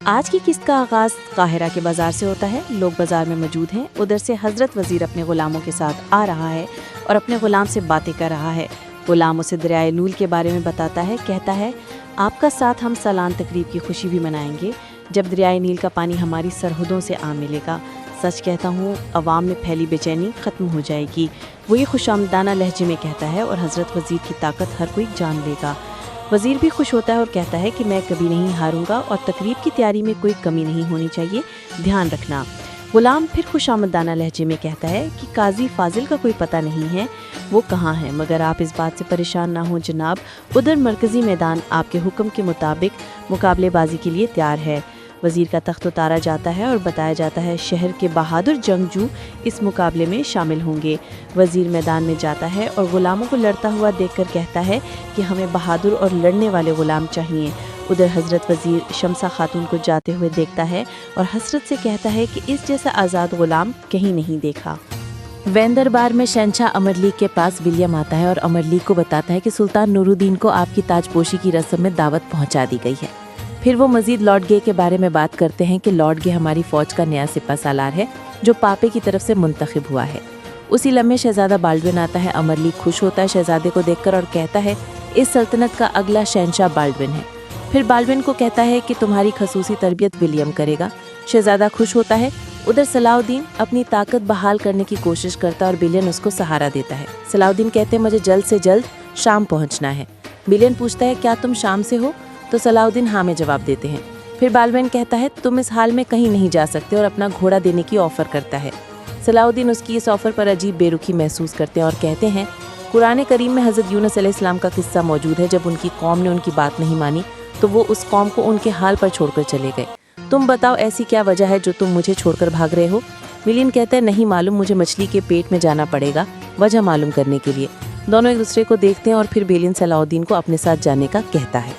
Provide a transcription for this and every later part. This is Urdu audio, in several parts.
آج کی قسط کا آغاز قاہرہ کے بازار سے ہوتا ہے۔ لوگ بازار میں موجود ہیں۔ ادھر سے حضرت وزیر اپنے غلاموں کے ساتھ آ رہا ہے اور اپنے غلام سے باتیں کر رہا ہے۔ غلام اسے دریائے نول کے بارے میں بتاتا ہے، کہتا ہے آپ کا ساتھ ہم سالان تقریب کی خوشی بھی منائیں گے جب دریائے نیل کا پانی ہماری سرحدوں سے آ ملے گا۔ سچ کہتا ہوں عوام میں پھیلی بے چینی ختم ہو جائے گی۔ وہ یہ خوش آمدانہ لہجے میں کہتا ہے اور حضرت وزیر کی طاقت ہر کوئی جان لے گا۔ وزیر بھی خوش ہوتا ہے اور کہتا ہے کہ میں کبھی نہیں ہاروں گا اور تقریب کی تیاری میں کوئی کمی نہیں ہونی چاہیے، دھیان رکھنا۔ غلام پھر خوش آمدانہ لہجے میں کہتا ہے کہ قاضی فاضل کا کوئی پتہ نہیں ہے، وہ کہاں ہے، مگر آپ اس بات سے پریشان نہ ہوں جناب، ادھر مرکزی میدان آپ کے حکم کے مطابق مقابلے بازی کے لیے تیار ہے۔ وزیر کا تخت اتارا جاتا ہے اور بتایا جاتا ہے شہر کے بہادر جنگجو اس مقابلے میں شامل ہوں گے۔ وزیر میدان میں جاتا ہے اور غلاموں کو لڑتا ہوا دیکھ کر کہتا ہے کہ ہمیں بہادر اور لڑنے والے غلام چاہیے۔ ادھر حضرت وزیر شمسہ خاتون کو جاتے ہوئے دیکھتا ہے اور حسرت سے کہتا ہے کہ اس جیسا آزاد غلام کہیں نہیں دیکھا۔ وین دربار میں شہنشاہ امر لیگ کے پاس ولیم آتا ہے اور امر لیگ کو بتاتا ہے کہ سلطان نور الدین کو آپ کی تاج پوشی کی رسم میں دعوت پہنچا دی گئی ہے۔ پھر وہ مزید لارڈ گے کے بارے میں بات کرتے ہیں کہ لارڈ گے ہماری فوج کا نیا سپہ سالار ہے جو پاپے کی طرف سے منتخب ہوا ہے۔ اسی لمحے شہزادہ بالڈون آتا ہے۔ امر لیگ خوش ہوتا ہے شہزادے کو دیکھ کر اور کہتا ہے اس سلطنت کا اگلا شہنشاہ بالڈون ہے۔ پھر بالڈون کو کہتا ہے کہ تمہاری خصوصی تربیت ولیم کرے گا۔ شہزادہ خوش ہوتا ہے۔ ادھر صلاح الدین اپنی طاقت بحال کرنے کی کوشش کرتا ہے اور بیلین اس کو سہارا دیتا ہے۔ صلاح الدین کہتے ہیں مجھے جلد سے جلد شام پہنچنا ہے۔ بیلین پوچھتا ہے کیا تم شام سے ہو؟ تو صلاح الدین ہاں میں جواب دیتے ہیں۔ پھر بالڈون کہتا ہے تم اس حال میں کہیں نہیں جا سکتے اور اپنا گھوڑا دینے کی آفر کرتا ہے۔ صلاح الدین اس کی اس آفر پر عجیب بے رخی محسوس کرتے ہیں اور کہتے ہیں قرآن کریم میں حضرت یونس علیہ السلام کا قصہ موجود ہے، جب ان کی قوم نے ان کی بات نہیں مانی تو وہ اس قوم کو ان کے حال پر چھوڑ کر چلے گئے۔ تم بتاؤ ایسی کیا وجہ ہے جو تم مجھے چھوڑ کر بھاگ رہے ہو؟ ولیم کہتا ہے نہیں معلوم، مجھے مچھلی کے پیٹ میں جانا پڑے گا وجہ معلوم کرنے کے لیے۔ دونوں ایک دوسرے کو دیکھتے ہیں اور پھر بیلین صلاح الدین کو اپنے ساتھ جانے کا کہتا ہے۔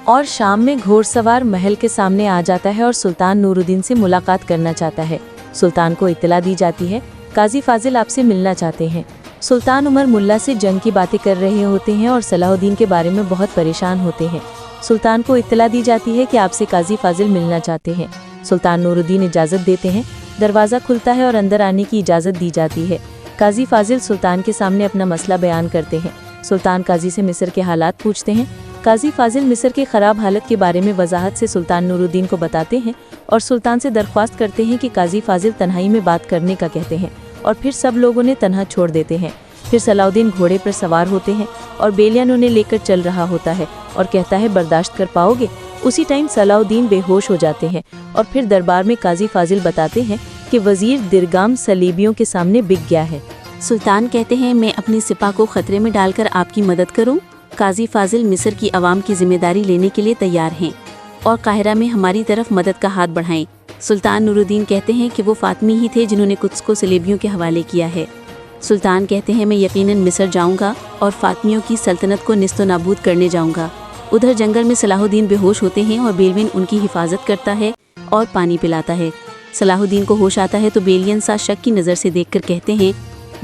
اور شام میں گھوڑ سوار محل کے سامنے آ جاتا ہے اور سلطان نور الدین سے ملاقات کرنا چاہتا ہے۔ سلطان کو اطلاع دی جاتی ہے قاضی فاضل آپ سے ملنا چاہتے ہیں۔ سلطان عمر ملا سے جنگ کی باتیں کر رہے ہوتے ہیں اور صلاح الدین کے بارے میں بہت پریشان ہوتے ہیں۔ سلطان کو اطلاع دی جاتی ہے کہ آپ سے قاضی فاضل ملنا چاہتے ہیں۔ سلطان نور الدین اجازت دیتے ہیں۔ دروازہ کھلتا ہے اور اندر آنے کی اجازت دی جاتی ہے۔ قاضی فاضل سلطان کے سامنے اپنا مسئلہ بیان کرتے ہیں۔ سلطان قاضی سے مصر کے حالات پوچھتے ہیں۔ قاضی فاضل مصر کے خراب حالت کے بارے میں وضاحت سے سلطان نور الدین کو بتاتے ہیں اور سلطان سے درخواست کرتے ہیں کہ قاضی فاضل تنہائی میں بات کرنے کا کہتے ہیں اور پھر سب لوگوں نے تنہا چھوڑ دیتے ہیں۔ پھر صلاح الدین گھوڑے پر سوار ہوتے ہیں اور بیلین انہیں لے کر چل رہا ہوتا ہے اور کہتا ہے برداشت کر پاؤ گے؟ اسی ٹائم صلاح الدین بے ہوش ہو جاتے ہیں اور پھر دربار میں قاضی فاضل بتاتے ہیں کہ وزیر درگام صلیبیوں کے سامنے بک گیا ہے۔ سلطان کہتے ہیں میں اپنی سپاہ کو خطرے میں ڈال کر آپ کی مدد کروں؟ قاضی فاضل مصر کی عوام کی ذمہ داری لینے کے لیے تیار ہیں اور قاہرہ میں ہماری طرف مدد کا ہاتھ بڑھائیں۔ سلطان نور الدین کہتے ہیں کہ وہ فاطمی ہی تھے جنہوں نے قدس کو صلیبیوں کے حوالے کیا ہے۔ سلطان کہتے ہیں میں یقیناً مصر جاؤں گا اور فاطمیوں کی سلطنت کو نیست و نابود کرنے جاؤں گا۔ ادھر جنگل میں صلاح الدین بے ہوش ہوتے ہیں اور بیلین ان کی حفاظت کرتا ہے اور پانی پلاتا ہے۔ صلاح الدین کو ہوش آتا ہے تو بیلین سا شک کی نظر سے دیکھ کر کہتے ہیں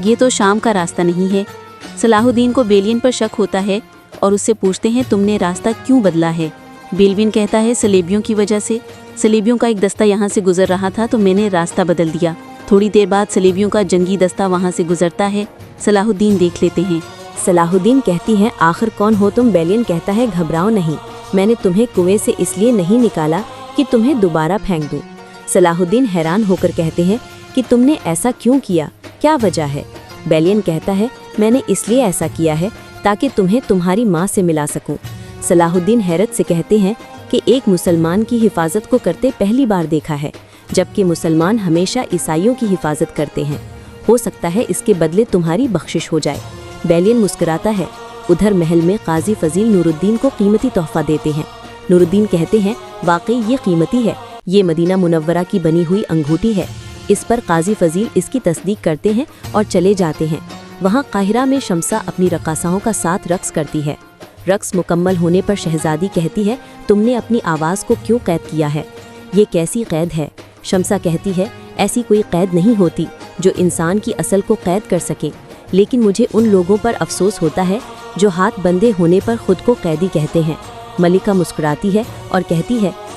یہ تو شام کا راستہ نہیں ہے۔ صلاح الدین کو بیلین پر شک ہوتا ہے اور اس سے پوچھتے ہیں تم نے راستہ کیوں بدلا ہے؟ بیلین کہتا ہے صلیبیوں کی وجہ سے۔ صلیبیوں کا ایک دستہ یہاں سے گزر رہا تھا تو میں نے راستہ بدل دیا۔ تھوڑی دیر بعد صلیبیوں کا جنگی دستہ وہاں سے گزرتا ہے۔ صلاح الدین دیکھ لیتے ہیں۔ صلاح الدین کہتی ہیں آخر کون ہو تم؟ بیلین کہتا ہے گھبراؤ نہیں، میں نے تمہیں کنویں سے اس لیے نہیں نکالا کہ تمہیں دوبارہ پھینک دوں۔ صلاح الدین حیران ہو کر کہتے ہیں کہ تم نے ایسا کیوں کیا، کیا وجہ ہے؟ بیلین کہتا ہے میں نے اس لیے ایسا کیا ہے تاکہ تمہیں تمہاری ماں سے ملا سکوں۔ صلاح الدین حیرت سے کہتے ہیں کہ ایک مسلمان کی حفاظت کو کرتے پہلی بار دیکھا ہے، جبکہ مسلمان ہمیشہ عیسائیوں کی حفاظت کرتے ہیں۔ ہو سکتا ہے اس کے بدلے تمہاری بخشش ہو جائے۔ بیلین مسکراتا ہے۔ ادھر محل میں قاضی فضیل نور الدین کو قیمتی تحفہ دیتے ہیں۔ نور الدین کہتے ہیں واقعی یہ قیمتی ہے، یہ مدینہ منورہ کی بنی ہوئی انگوٹھی ہے۔ اس پر قاضی فضیل اس کی تصدیق کرتے ہیں اور چلے جاتے ہیں۔ وہاں قاہرہ میں شمسہ اپنی رقاصاؤں کا ساتھ رقص کرتی ہے۔ رقص مکمل ہونے پر شہزادی کہتی ہے تم نے اپنی آواز کو کیوں قید کیا ہے؟ یہ کیسی قید ہے؟ شمسہ کہتی ہے ایسی کوئی قید نہیں ہوتی جو انسان کی اصل کو قید کر سکے، لیکن مجھے ان لوگوں پر افسوس ہوتا ہے جو ہاتھ بندھے ہونے پر خود کو قیدی کہتے ہیں۔ ملکہ مسکراتی ہے اور کہتی ہے